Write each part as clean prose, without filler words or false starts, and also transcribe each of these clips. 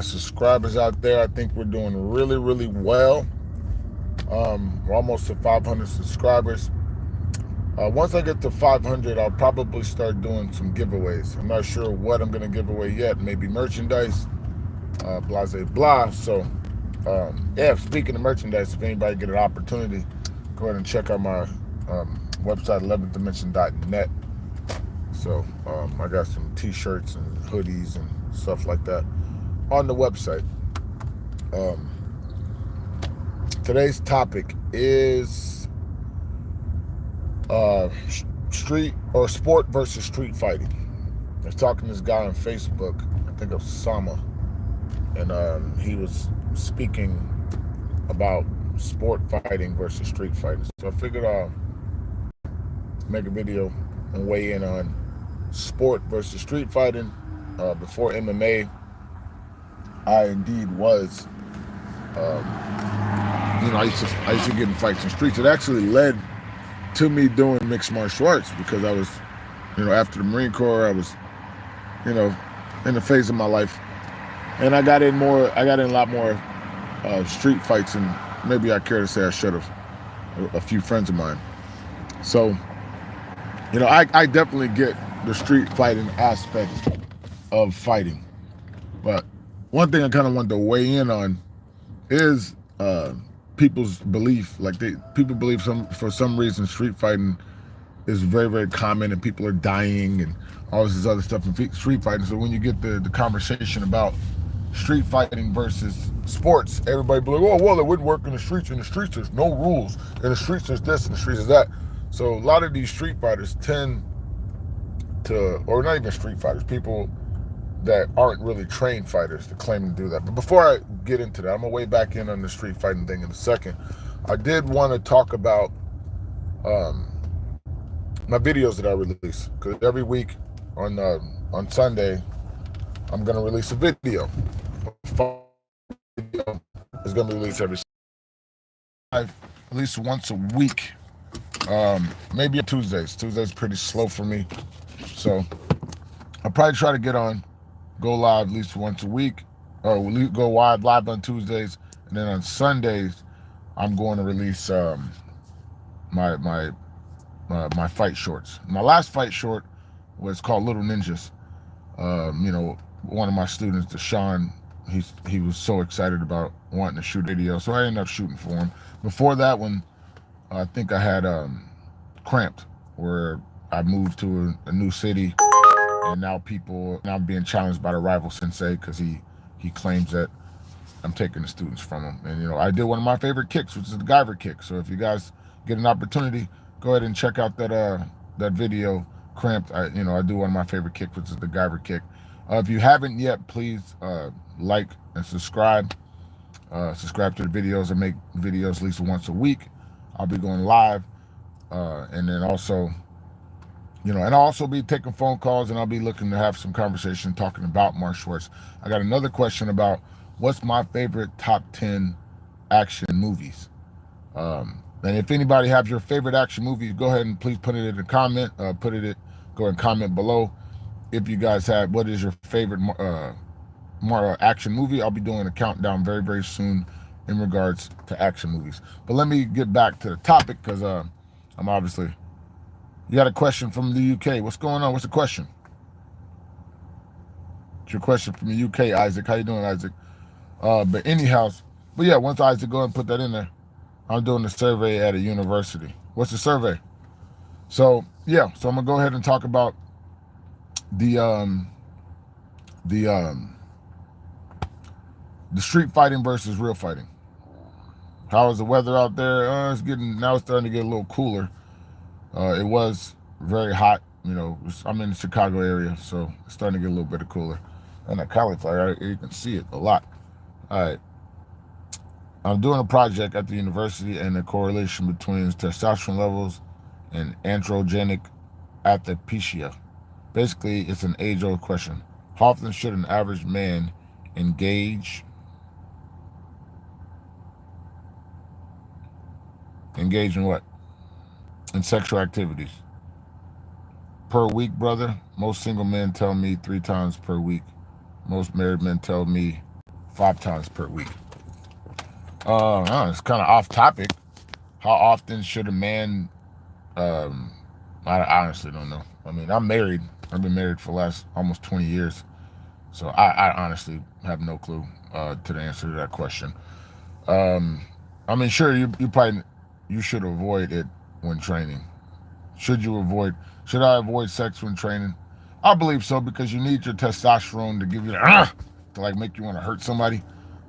subscribers out there. I think we're doing really, really well. We're almost to 500 subscribers. Once I get to 500, I'll probably start doing some giveaways. I'm not sure what I'm going to give away yet. Maybe merchandise, blah, blah, blah. So, yeah, speaking of merchandise, if anybody get an opportunity, go ahead and check out my website, 11thdimension.net. So, I got some t-shirts and hoodies and stuff like that on the website. Um, Today's topic is street or sport versus street fighting. I was talking to this guy on Facebook, I think of Sama, and he was speaking about sport fighting versus street fighting. So I figured I'll make a video and weigh in on sport versus street fighting. Before MMA, I indeed was, I used to get in fights in streets. It actually led to me doing mixed martial arts because I was, after the Marine Corps, I was, in the phase of my life, and I got in a lot more street fights, and maybe I care to say I should have. A few friends of mine. So, I definitely get the street fighting aspect of fighting, but one thing I kind of wanted to weigh in on is people's belief. Like people believe for some reason street fighting is very, very common, and people are dying and all this other stuff in street fighting. So when you get the conversation about street fighting versus sports, everybody be like, oh, well, it wouldn't work in the streets. In the streets, there's no rules. In the streets, there's this. In the streets, there's that. So a lot of these street fighters tend to, or not even street fighters, people that aren't really trained fighters to claim to do that. But before I get into that, I'm going to weigh back in on the street fighting thing in a second. I did want to talk about my videos that I release, because every week on Sunday, I'm going to release a video. It's going to be released at least once a week. Maybe on Tuesdays. Tuesdays pretty slow for me. So I'll probably try to get on, go live at least once a week, or we'll go live on Tuesdays, and then on Sundays, I'm going to release my fight shorts. My last fight short was called Little Ninjas. One of my students, Deshaun, he was so excited about wanting to shoot a video, so I ended up shooting for him. Before that one, I think I had Cramped, where I moved to a new city, and now I'm being challenged by the rival sensei because he claims that I'm taking the students from him. And I did one of my favorite kicks, which is the Guyver kick. So if you guys get an opportunity, go ahead and check out that video, Cramped. I do one of my favorite kicks, which is the Guyver kick. If you haven't yet, please like and subscribe. Subscribe to the videos. I make videos at least once a week. I'll be going live, and then also, and I'll also be taking phone calls, and I'll be looking to have some conversation talking about martial arts. I got another question about what's my favorite top 10 action movies. And if anybody has your favorite action movie, go ahead and please put it in the comment. Go ahead and comment below. If you guys have, what is your favorite more action movie? I'll be doing a countdown very, very soon in regards to action movies. But let me get back to the topic, because I'm obviously, you got a question from the UK. What's going on? What's the question? It's your question from the UK, Isaac. How you doing, Isaac? But anyhow, yeah, once Isaac go and put that in there, I'm doing a survey at a university. What's the survey? So I'm gonna go ahead and talk about the street fighting versus real fighting. How is the weather out there? It's starting to get a little cooler. It was very hot. I'm in the Chicago area, so it's starting to get a little bit cooler. And that cauliflower, you can see it a lot. All right. I'm doing a project at the university and the correlation between testosterone levels and androgenic athlepecia. Basically, it's an age-old question. How often should an average man engage in what? In sexual activities. Per week, brother. Most single men tell me 3 times per week. Most married men tell me 5 times per week. It's kind of off topic. How often should a man? I honestly don't know. I mean, I'm married. I've been married for the last almost 20 years, so I honestly have no clue to the answer to that question. I mean, sure, you should avoid it when training. Should I avoid sex when training? I believe so, because you need your testosterone to give you to like make you want to hurt somebody.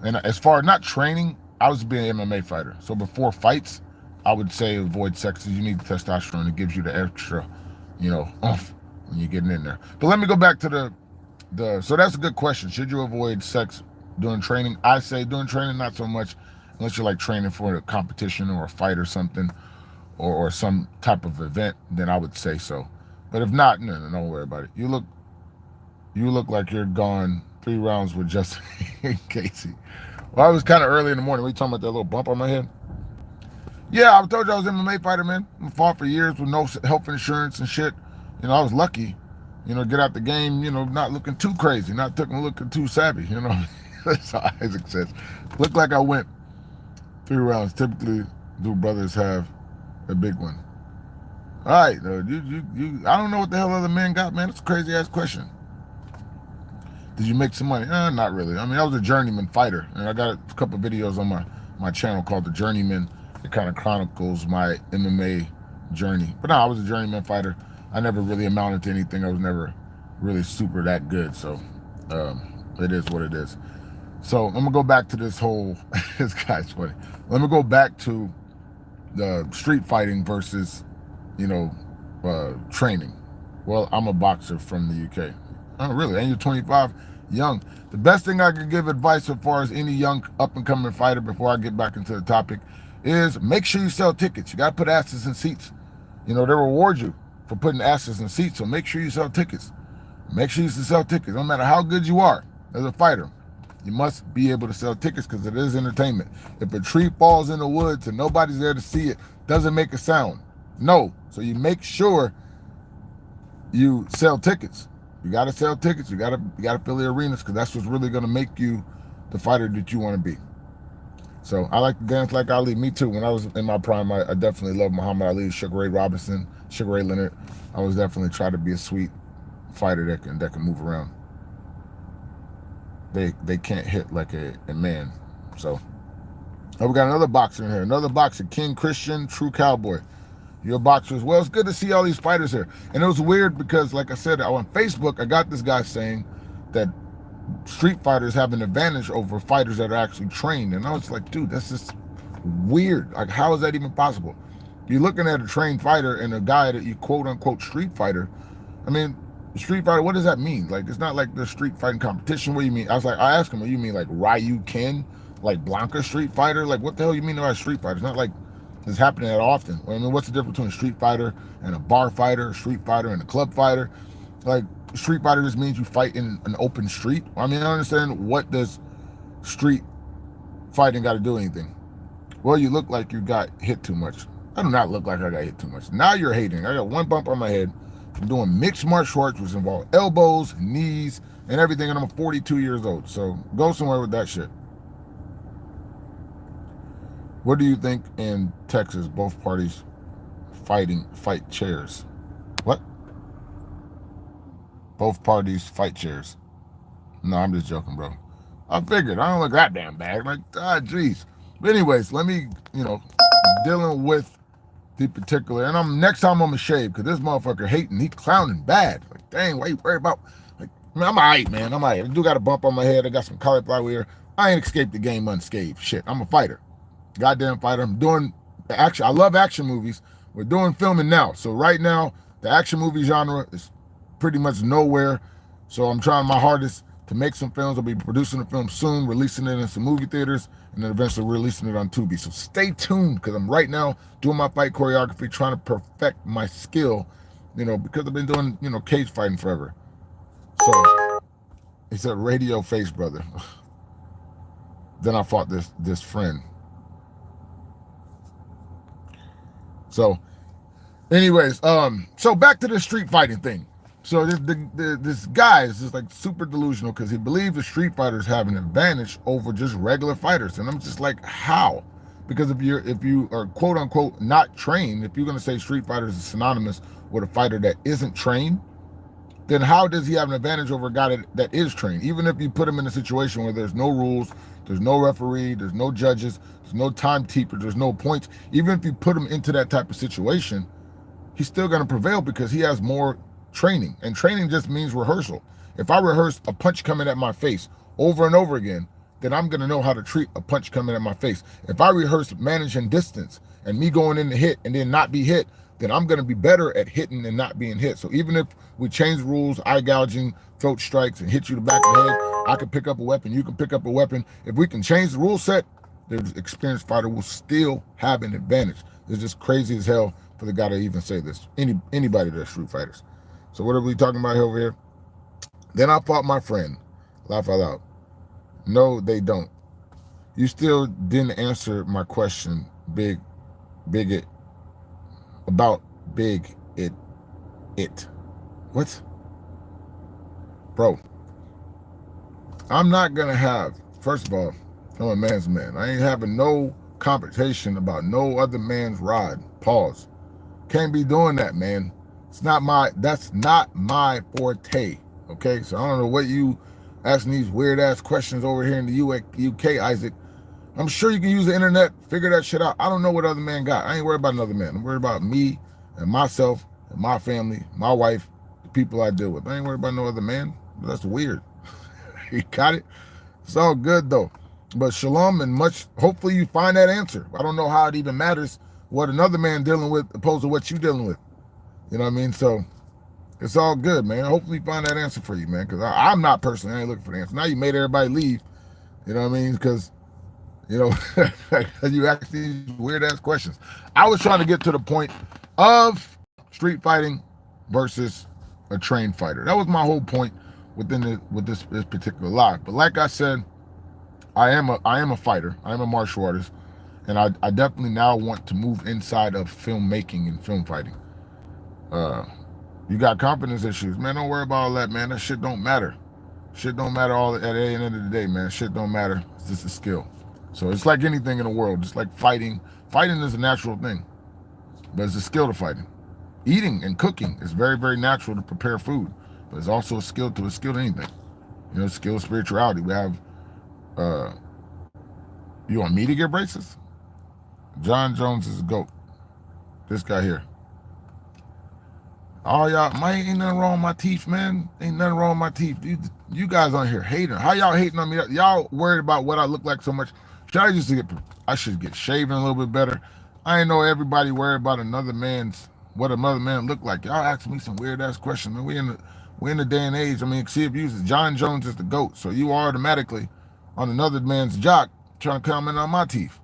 And as far as not training, I was being an MMA fighter. So before fights, I would say avoid sex, because you need the testosterone. It gives you the extra, oomph when you're getting in there. But let me go back to so that's a good question. Should you avoid sex during training? I say during training, not so much, unless you're like training for a competition or a fight or something, or some type of event, then I would say so. But if not, no, don't worry about it. You look like you're gone 3 rounds with Justin Casey. Well, I was kind of early in the morning. We talking about that little bump on my head? Yeah, I told you I was an MMA fighter, man. I fought for years with no health insurance and shit. I was lucky, get out the game, not looking too crazy, not looking too savvy, That's how Isaac says. Looked like I went 3 rounds. Typically, do brothers have a big one? All right, I don't know what the hell other men got, man. It's a crazy ass question. Did you make some money? Not really. I mean, I was a journeyman fighter, and I got a couple of videos on my channel called The Journeyman. It kind of chronicles my MMA journey. But no, I was a journeyman fighter. I never really amounted to anything. I was never really super that good. So it is what it is. So I'm gonna go back to this whole. This guy's funny. Let me go back to the street fighting versus, training. Well, I'm a boxer from the UK. Oh, really? And you're 25? Young. The best thing I could give advice as far as any young up-and-coming fighter before I get back into the topic is make sure you sell tickets. You got to put asses in seats. They reward you for putting asses in seats, so make sure you sell tickets. Make sure you sell tickets. No matter how good you are as a fighter, you must be able to sell tickets, because it is entertainment. If a tree falls in the woods and nobody's there to see it, doesn't make a sound. No. So you make sure you sell tickets. You got to sell tickets. You got to fill the arenas, because that's what's really going to make you the fighter that you want to be. So I like to dance like Ali. Me too. When I was in my prime, I definitely loved Muhammad Ali, Sugar Ray Robinson, Sugar Ray Leonard. I was definitely trying to be a sweet fighter that can move around. They can't hit like a man. So we got another boxer in here. Another boxer, King Christian, True Cowboy. You're a boxer as well. It's good to see all these fighters here. And it was weird because, like I said, on Facebook, I got this guy saying that street fighters have an advantage over fighters that are actually trained. And I was like, dude, that's just weird. Like, how is that even possible? You're looking at a trained fighter and a guy that you quote-unquote street fighter. I mean, street fighter, what does that mean? Like, it's not like the street fighting competition. What do you mean? I asked him, what do you mean, like Ryu Ken? Like Blanca street fighter? Like, what the hell you mean by street fighter? It's not like it's happening that often. I mean, what's the difference between a street fighter and a bar fighter, a street fighter and a club fighter? Like, street fighter just means you fight in an open street. I mean, I understand, what does street fighting got to do anything? Well, you look like you got hit too much. I do not look like I got hit too much. Now you're hating. I got one bump on my head from doing mixed martial arts, which involved elbows, knees, and everything, and I'm 42 years old. So go somewhere with that shit. What do you think in Texas? Both parties fight chairs. What? Both parties fight chairs. No, I'm just joking, bro. I figured. I don't look that damn bad. Like, jeez. But anyways, let me, dealing with the particular, and next time I'm gonna shave, because this motherfucker hating, he clowning bad. Like, dang, why you worried about? Like, man, I'm alright, man. I'm alright. I do got a bump on my head. I got some cauliflower ear. I ain't escaped the game unscathed. Shit, I'm a fighter. Goddamn fighter. I'm doing action. I love action movies. We're doing filming now. So right now, the action movie genre is pretty much nowhere. So I'm trying my hardest to make some films. I'll be producing a film soon, releasing it in some movie theaters, and then eventually releasing it on Tubi. So stay tuned, because I'm right now doing my fight choreography, trying to perfect my skill, because I've been doing, cage fighting forever. So he said, radio face, brother. Then I fought this friend. So anyways, so back to the street fighting thing. So this guy is just like super delusional because he believes the street fighters have an advantage over just regular fighters, and I'm just like, how? Because if you are quote unquote not trained, if you're gonna say street fighters is synonymous with a fighter that isn't trained, then how does he have an advantage over a guy that is trained? Even if you put him in a situation where there's no rules, there's no referee, there's no judges, there's no timekeeper, there's no points. Even if you put him into that type of situation, he's still going to prevail because he has more training. And training just means rehearsal. If I rehearse a punch coming at my face over and over again, then I'm going to know how to treat a punch coming at my face. If I rehearse managing distance and me going in to hit and then not be hit, then I'm going to be better at hitting and not being hit. So even if we change rules, eye gouging, throat strikes, and hit you the back of the head, I can pick up a weapon, you can pick up a weapon. If we can change the rule set, the experienced fighter will still have an advantage. It's just crazy as hell for the guy to even say this. Anybody that's street fighters. So what are we talking about over here? Then I fought my friend. Laugh out loud. No, they don't. You still didn't answer my question, Big It, about Big It. What? Bro, I'm not going to have, first of all, I'm a man's man. I ain't having no conversation about no other man's rod. Pause. Can't be doing that, man. That's not my forte. Okay? So I don't know what you asking these weird ass questions over here in the UK, Isaac. I'm sure you can use the internet, figure that shit out. I don't know what other man got. I ain't worried about another man. I'm worried about me and myself and my family, my wife, the people I deal with. I ain't worried about no other man. That's weird. You got it? It's all good though. But shalom and much, hopefully you find that answer. I don't know how it even matters what another man dealing with opposed to what you dealing with. You know what I mean? So it's all good, man. Hopefully you find that answer for you, man. Because I'm not personally, I ain't looking for the answer. Now you made everybody leave. You know what I mean? Because, you know, you ask these weird ass questions. I was trying to get to the point of street fighting versus a trained fighter. That was my whole point with this particular live. But like I said, I am a fighter. I am a martial artist, and I definitely now want to move inside of filmmaking and film fighting. You got confidence issues, man. Don't worry about all that, man. That shit don't matter. Shit don't matter all at the end of the day, man. Shit don't matter. It's just a skill. So it's like anything in the world. Just like fighting. Fighting is a natural thing, but it's a skill to fighting. Eating and cooking is very, very natural to prepare food, but it's also a skill to anything. You know, skill, spirituality. We have. You want me to get braces? John Jones is a goat. This guy here. Oh, y'all, ain't nothing wrong with my teeth, man. Ain't nothing wrong with my teeth. You guys on here hating. How y'all hating on me? Y'all worried about what I look like so much. I should get shaven a little bit better. I ain't know everybody worried about what another man look like. Y'all asking me some weird ass questions, man. We in the day and age. I mean, see if you John Jones is the GOAT, so you are automatically on another man's jock trying to comment on my teeth.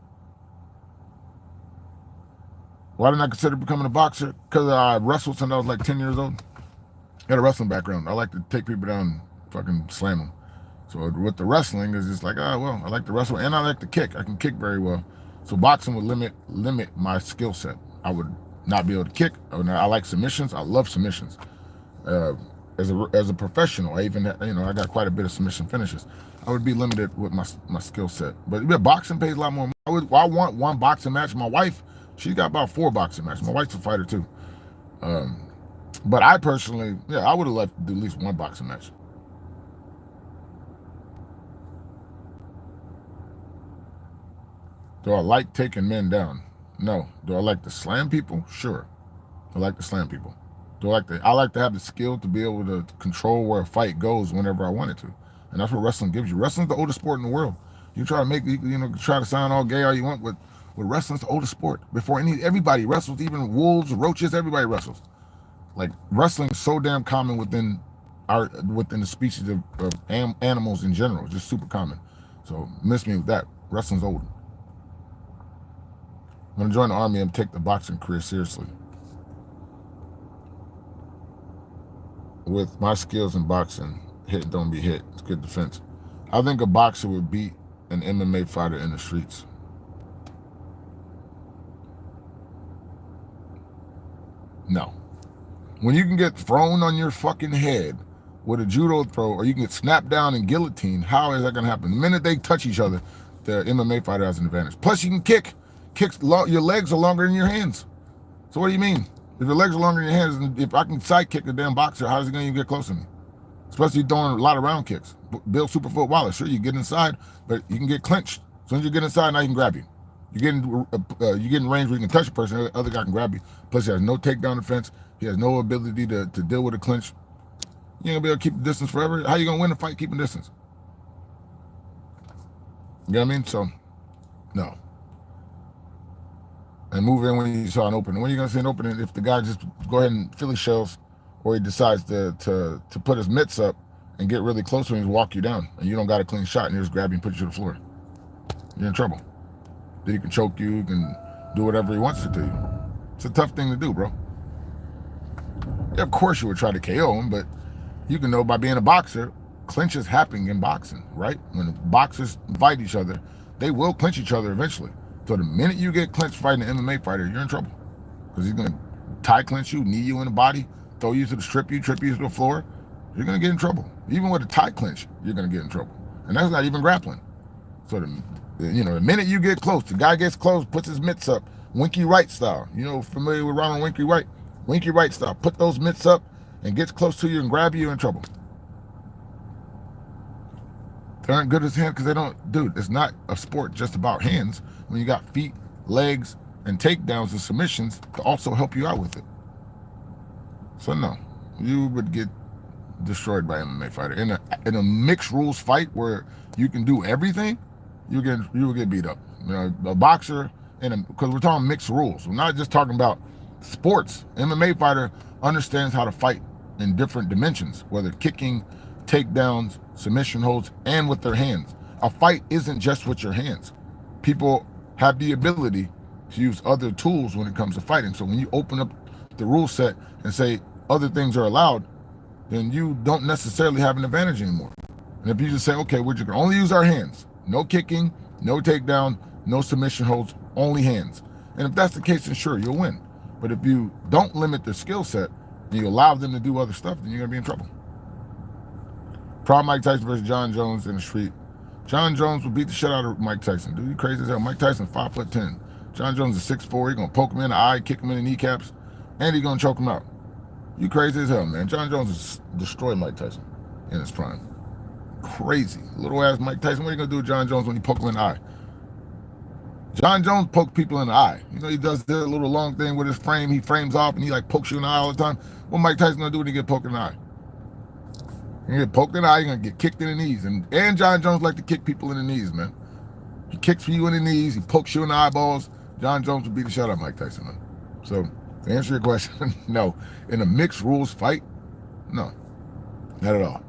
Why didn't I consider becoming a boxer? Because I wrestled since I was like 10 years old. I had a wrestling background. I like to take people down and fucking slam them. So with the wrestling, it's just like, well, I like to wrestle and I like to kick. I can kick very well. So boxing would limit my skill set. I would not be able to kick. I like submissions. I love submissions. As a professional, I got quite a bit of submission finishes. I would be limited with my skill set. But boxing pays a lot more. I want one boxing match. My wife, she's got about 4 boxing matches. My wife's a fighter too. But I personally, I would have liked to do at least one boxing match. Do I like taking men down? No. Do I like to slam people? Sure. I like to slam people. I like to have the skill to be able to control where a fight goes whenever I want it to. And that's what wrestling gives you. Wrestling's the oldest sport in the world. You try to try to sound all gay all you want, but wrestling's the oldest sport. Before everybody wrestles, even wolves, roaches, everybody wrestles. Like wrestling's so damn common within the species of animals in general, just super common. So miss me with that. Wrestling's old. I'm gonna join the army and take the boxing career seriously. With my skills in boxing, hit don't be hit. It's good defense. I think a boxer would beat an MMA fighter in the streets. No. When you can get thrown on your fucking head with a judo throw, or you can get snapped down and guillotined, how is that going to happen? The minute they touch each other, the MMA fighter has an advantage. Plus, you can kick. Your legs are longer than your hands. So what do you mean? If your legs are longer than your hands, and if I can side kick a damn boxer, how's he going to even get close to me? Especially throwing a lot of round kicks. Bill Superfoot Wallace, sure, you get inside, but you can get clinched. As soon as you get inside, now he can grab you. You get in range where you can touch a person, the other guy can grab you. Plus, he has no takedown defense. He has no ability to deal with a clinch. You ain't gonna be able to keep the distance forever. How you gonna win a fight keeping distance? You know what I mean? So, no. And move in when you saw an opening. When are you gonna see an opening if the guy just go ahead and Philly shells, or he decides to put his mitts up and get really close to him and walk you down, and you don't got a clean shot, and he just grab you and put you to the floor? You're in trouble. Then he can choke you, he can do whatever he wants to do. It's a tough thing to do, bro. Yeah, of course you would try to KO him, but you can know by being a boxer, clinches happen in boxing, right? When boxers fight each other, they will clinch each other eventually. So the minute you get clinched fighting an MMA fighter, you're in trouble. Because he's going to tie clinch you, knee you in the body, throw you to the trip you to the floor. You're going to get in trouble. Even with a tie clinch, you're going to get in trouble. And that's not even grappling. So the minute you get close, the guy gets close, puts his mitts up, Winky Wright style. You know, familiar with Ronald Winky Wright? Winky Wright style. Put those mitts up and gets close to you and grab you, in trouble. They aren't good as hands because they don't, dude, it's not a sport just about hands when you got feet, legs, and takedowns and submissions to also help you out with it. So no, you would get destroyed by an MMA fighter. In a mixed rules fight where you can do everything, you will get beat up. You know, a boxer, because we're talking mixed rules. We're not just talking about sports. MMA fighter understands how to fight in different dimensions, whether kicking, takedowns, submission holds, and with their hands. A fight isn't just with your hands. People have the ability to use other tools when it comes to fighting. So when you open up the rule set and say other things are allowed, then you don't necessarily have an advantage anymore. And if you just say, okay, we're just going to only use our hands, no kicking, no takedown, no submission holds, only hands. And if that's the case, then sure, you'll win. But if you don't limit their skill set and you allow them to do other stuff, then you're going to be in trouble. Problem Mike Tyson versus John Jones in the street. John Jones will beat the shit out of Mike Tyson. Dude, you crazy as hell. Mike Tyson 5'10". John Jones is 6'4". He's going to poke him in the eye, kick him in the kneecaps, and he's going to choke him out. You crazy as hell, man. John Jones has destroyed Mike Tyson in his prime. Crazy. Little ass Mike Tyson. What are you going to do with John Jones when you poke him in the eye? John Jones pokes people in the eye. You know, he does this little long thing with his frame. He frames off and he like pokes you in the eye all the time. What Mike Tyson going to do when he get poked in the eye? You get poked in the eye, you're going to get kicked in the knees. And John Jones like to kick people in the knees, man. He kicks you in the knees. He pokes you in the eyeballs. John Jones will beat the shit out of Mike Tyson, man. So, to answer your question, no. In a mixed rules fight, no. Not at all.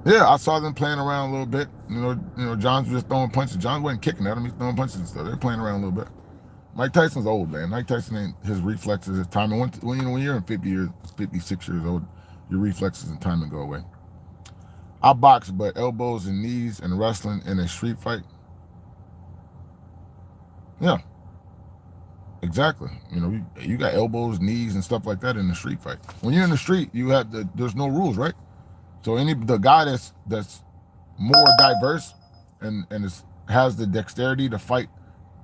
Yeah, I saw them playing around a little bit. You know, John's just throwing punches. John wasn't kicking at him. He's throwing punches and stuff. They're playing around a little bit. Mike Tyson's old, man. Mike Tyson ain't, his reflexes, his timing. When you're in 56 years old, your reflexes and timing go away. I box, but elbows and knees and wrestling in a street fight. Yeah, exactly. You know, you got elbows, knees, and stuff like that in the street fight. When you're in the street, there's no rules, right? So the guy that's more diverse and has the dexterity to fight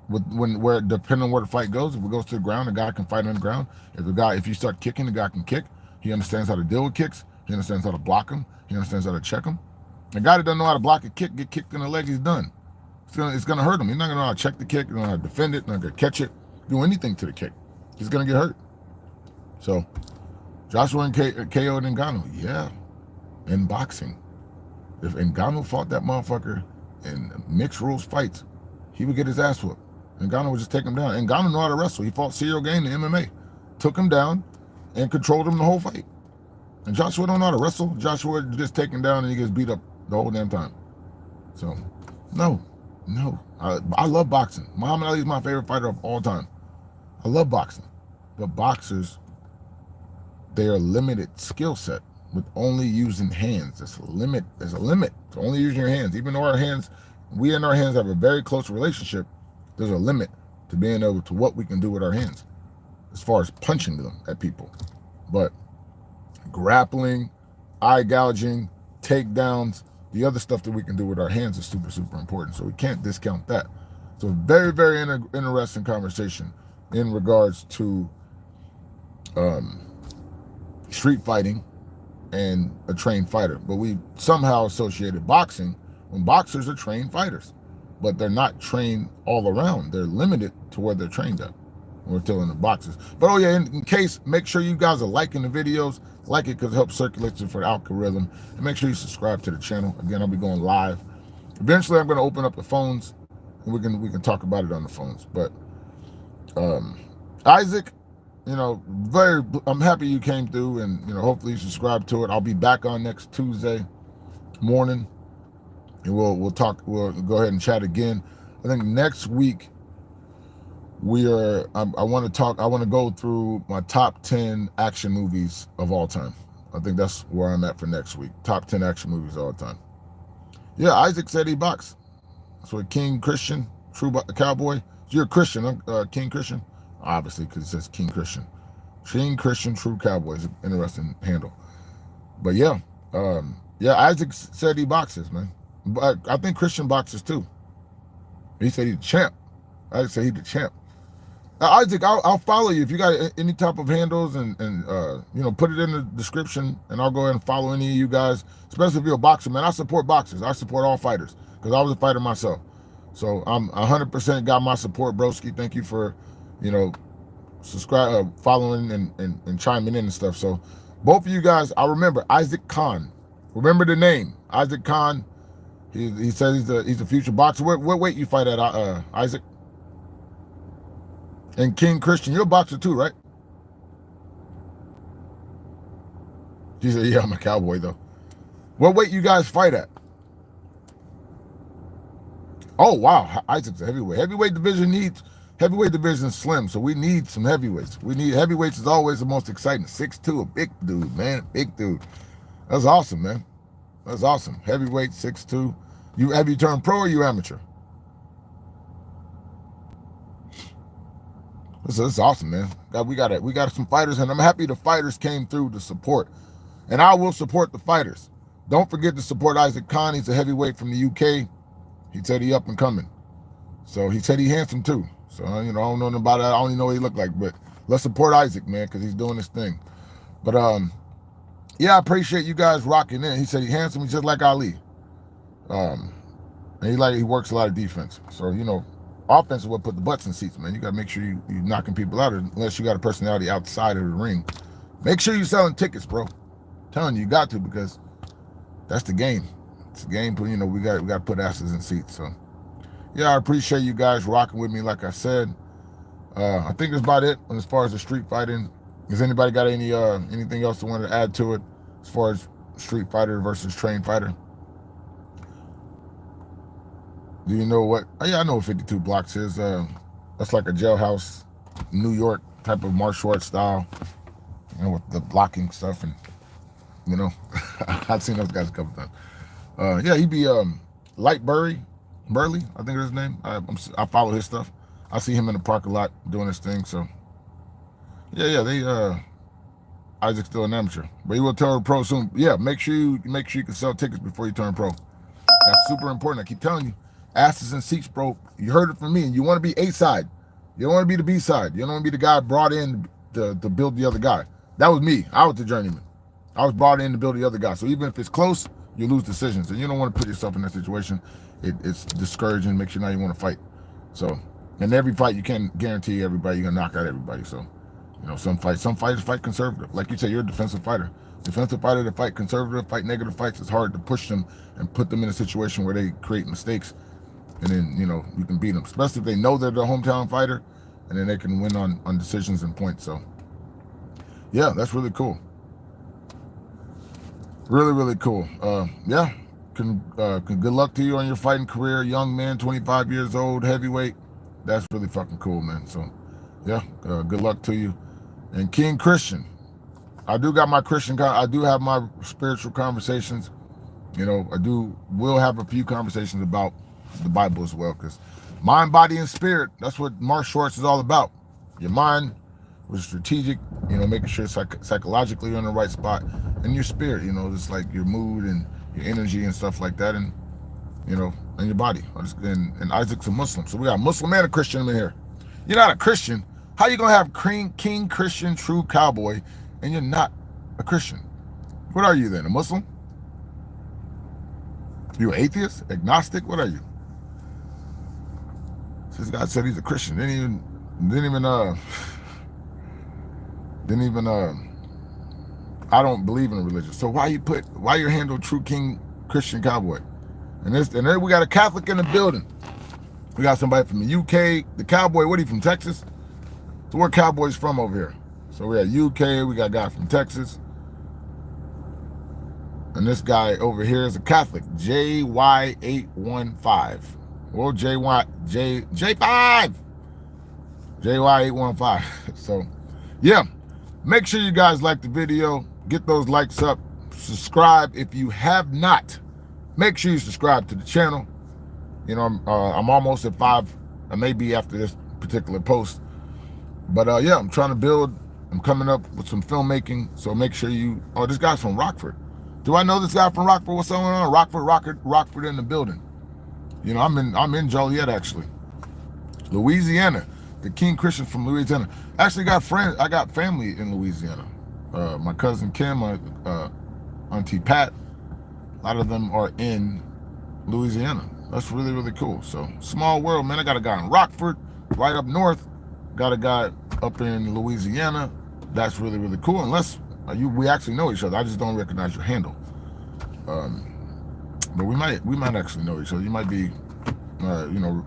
depending on where the fight goes. If it goes to the ground, the guy can fight on the ground. If you start kicking, the guy can kick. He understands how to deal with kicks. He understands how to block them. He understands how to check them. The guy that doesn't know how to block a kick, get kicked in the leg, he's done. It's gonna hurt him. He's not gonna know how to check the kick. He's not gonna know how to defend it. Not gonna catch it. Do anything to the kick. He's gonna get hurt. So Joshua and KO'd Ngannou, yeah. In boxing, if Ngannou fought that motherfucker in mixed rules fights, he would get his ass whooped. Ngannou would just take him down. Ngannou knew how to wrestle. He fought Cyril Gane in MMA, took him down, and controlled him the whole fight. And Joshua don't know how to wrestle. Joshua just take him down and he gets beat up the whole damn time. So, no. I love boxing. Muhammad Ali is my favorite fighter of all time. I love boxing. But boxers, they are limited skill set with only using hands. There's a limit to only using your hands. Even though we and our hands have a very close relationship, there's a limit to being able to what we can do with our hands as far as punching them at people. But grappling, eye gouging, takedowns, the other stuff that we can do with our hands is super, super important. So we can't discount that. So very, very interesting conversation in regards to um, street fighting and a trained fighter. But we somehow associated boxing when boxers are trained fighters, but they're not trained all around. They're limited to where they're trained at. We're still in the boxes. But oh yeah, in case, make sure you guys are liking the videos. Like it because it helps circulate it for the algorithm. And make sure you subscribe to the channel. Again, I'll be going live. Eventually, I'm going to open up the phones, and we can talk about it on the phones. But Isaac, I'm happy you came through, and hopefully you subscribe to it. I'll be back on next Tuesday morning, and we'll talk. We'll go ahead and chat again. I think next week I want to go through my top 10 action movies of all time. I think that's where I'm at for next week. Top 10 action movies of all time. Yeah, Isaac said he boxed. That's what King Christian, true cowboy. You're a Christian, King Christian? Obviously, because it says King Christian. King Christian, true cowboy is an interesting handle. But yeah, Isaac said he boxes, man. But I think Christian boxes too. He said he's the champ. Isaac said he's the champ. Isaac, I'll follow you if you got any type of handles and put it in the description, and I'll go ahead and follow any of you guys, especially if you're a boxer, man. I support boxers. I support all fighters because I was a fighter myself. So I'm 100% got my support, broski. Thank you for, subscribe, following and chiming in and stuff. So both of you guys, I remember Isaac Khan. Remember the name, Isaac Khan. He says he's a future boxer. What weight you fight at, Isaac? And King Christian, you're a boxer too, right? He said, yeah, I'm a cowboy though. What weight you guys fight at? Oh, wow. Isaac's a heavyweight. Heavyweight division slim, so we need some heavyweights. Heavyweights is always the most exciting. 6'2", a big dude, man. Big dude. That's awesome, man. That's awesome. Heavyweight, 6'2". Have you turned pro or you amateur? This is awesome, man. We got some fighters, and I'm happy the fighters came through to support. And I will support the fighters. Don't forget to support Isaac Khan. He's a heavyweight from the UK. He said he up and coming. So he said he handsome too. So, I don't know nothing about that. I don't even know what he looked like. But let's support Isaac, man, because he's doing his thing. But, yeah, I appreciate you guys rocking in. He said he handsome. He's just like Ali. And he works a lot of defense. So, offense is what put the butts in seats, man. You got to make sure you're knocking people out, unless you got a personality outside of the ring. Make sure you're selling tickets, bro. I'm telling you got to, because that's the game. It's a game, we got to put asses in seats. So, yeah, I appreciate you guys rocking with me, like I said. I think that's about it as far as the street fighting. Has anybody got anything else they wanted to add to it as far as street fighter versus trained fighter? Do you know what? Oh, yeah, I know what 52 blocks is. That's like a jailhouse, New York type of martial arts style, with the blocking stuff. And, I've seen those guys a couple times. Yeah, he'd be Light Burley, I think is his name. I follow his stuff. I see him in the park a lot doing his thing. So, yeah, Isaac's still an amateur, but he will turn pro soon. Yeah, make sure you can sell tickets before you turn pro. That's super important. I keep telling you. Asses and seats, bro. You heard it from me. And you want to be A side. You don't want to be the B side. You don't want to be the guy brought in to build the other guy. That was me. I was the journeyman. I was brought in to build the other guy. So even if it's close, you lose decisions. And you don't want to put yourself in that situation. It's discouraging. Makes you not even want to fight. So, in every fight, you can't guarantee everybody. You're going to knock out everybody. So, some fighters fight conservative. Like you said, you're a defensive fighter. Defensive fighter that fight conservative, fight negative fights, it's hard to push them and put them in a situation where they create mistakes. And then, you can beat them, especially if they know they're the hometown fighter, and then they can win on decisions and points. So, yeah, that's really cool. Really, really cool. Yeah, good luck to you on your fighting career. Young man, 25 years old, heavyweight. That's really fucking cool, man. So, yeah, good luck to you. And King Christian, I do got my I do have my spiritual conversations. Will have a few conversations about the Bible as well, because mind, body, and spirit, that's what martial arts is all about. Your mind, with strategic, making sure psychologically you're in the right spot, and your spirit, just like your mood and your energy and stuff like that, and and your body. And Isaac's a Muslim, so we got a Muslim and a Christian in here. You're not a Christian. How you gonna have King Christian true cowboy, and you're not a Christian? What are you then? A Muslim? You an atheist? Agnostic? What are you? This guy said he's a Christian. Didn't even I don't believe in a religion. So why you handle true King Christian cowboy? And there we got a Catholic in the building. We got somebody from the UK. The cowboy, what, he from Texas? So where cowboys from over here? So we got UK, we got a guy from Texas. And this guy over here is a Catholic, JY815. Well, J5! JY815. So, yeah. Make sure you guys like the video. Get those likes up. Subscribe if you have not. Make sure you subscribe to the channel. I'm almost at 5. I may be after this particular post. But, yeah, I'm trying to build. I'm coming up with some filmmaking. So make sure you... Oh, this guy's from Rockford. Do I know this guy from Rockford? What's going on? Rockford in the building. I'm in Joliet, actually. Louisiana. The King Christian from Louisiana. Actually got friends. I got family in Louisiana. My cousin Kim, my auntie Pat. A lot of them are in Louisiana. That's really, really cool. So, small world, man. I got a guy in Rockford, right up north. Got a guy up in Louisiana. That's really, really cool. Unless we actually know each other. I just don't recognize your handle. But we might actually know each other. You might be, know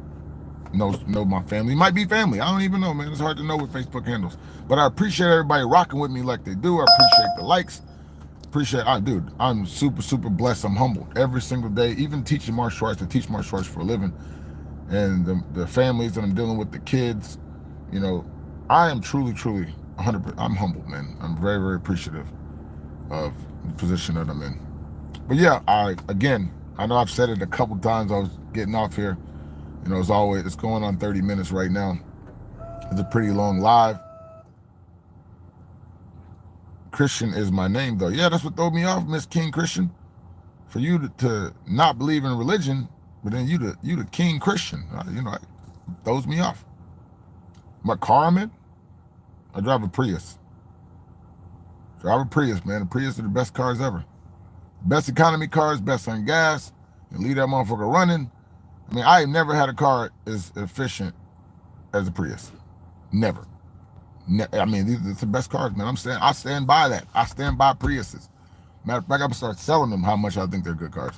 my family. You might be family. I don't even know, man. It's hard to know with Facebook handles. But I appreciate everybody rocking with me like they do. I appreciate the likes. Dude, I'm super, super blessed. I'm humbled every single day. Even teaching martial arts. I teach martial arts for a living. And the families that I'm dealing with, the kids, I am truly, truly 100%. I'm humbled, man. I'm very, very appreciative of the position that I'm in. But yeah, I know I've said it a couple times. I was getting off here. As always, it's going on 30 minutes right now. It's a pretty long live. Christian is my name, though. Yeah, that's what threw me off, Miss King Christian. For you to not believe in religion, but then you the King Christian. It throws me off. My car I'm in? I drive a Prius. Man. The Prius are the best cars ever. Best economy cars, best on gas. You leave that motherfucker running. I mean, I have never had a car as efficient as a Prius. Never. I mean, these are the best cars, man. I stand by that. I stand by Priuses. Matter of fact, I'm going to start selling them how much I think they're good cars.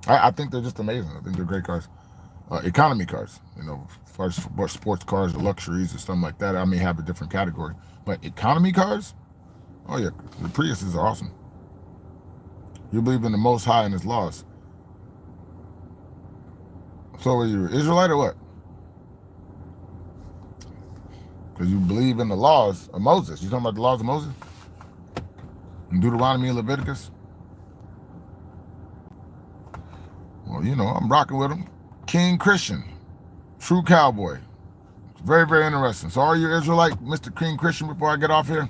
I think they're just amazing. I think they're great cars. Economy cars, as far as sports cars or luxuries or something like that, I may have a different category. But economy cars, oh yeah, the Priuses are awesome. You believe in the Most High and His laws. So are you Israelite or what? Because you believe in the laws of Moses. You talking about the laws of Moses? In Deuteronomy and Leviticus? Well, I'm rocking with him. King Christian. True cowboy. Very, very interesting. So are you Israelite, Mr. King Christian, before I get off here?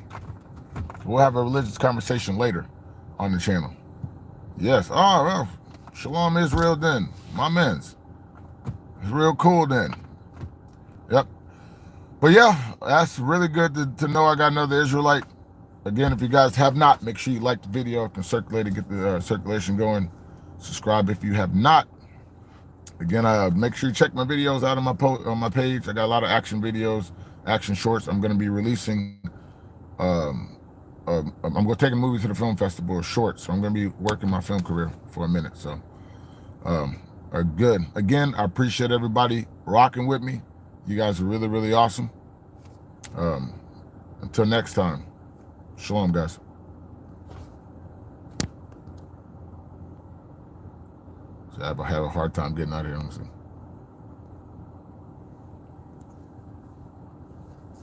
We'll have a religious conversation later on the channel. Yes. Oh, well, Shalom Israel then. My men's. It's real cool then. Yep. But yeah, that's really good to know I got another Israelite. Again, if you guys have not, make sure you like the video. It can circulate and get the circulation going. Subscribe if you have not. Again, make sure you check my videos out on my page. I got a lot of action videos, action shorts. I'm going to be releasing. I'm going to take a movie to the film festival, short. So I'm going to be working my film career for a minute. So, good. Again, I appreciate everybody rocking with me. You guys are really, really awesome. Until next time, shalom, guys. So I have a hard time getting out of here. Honestly.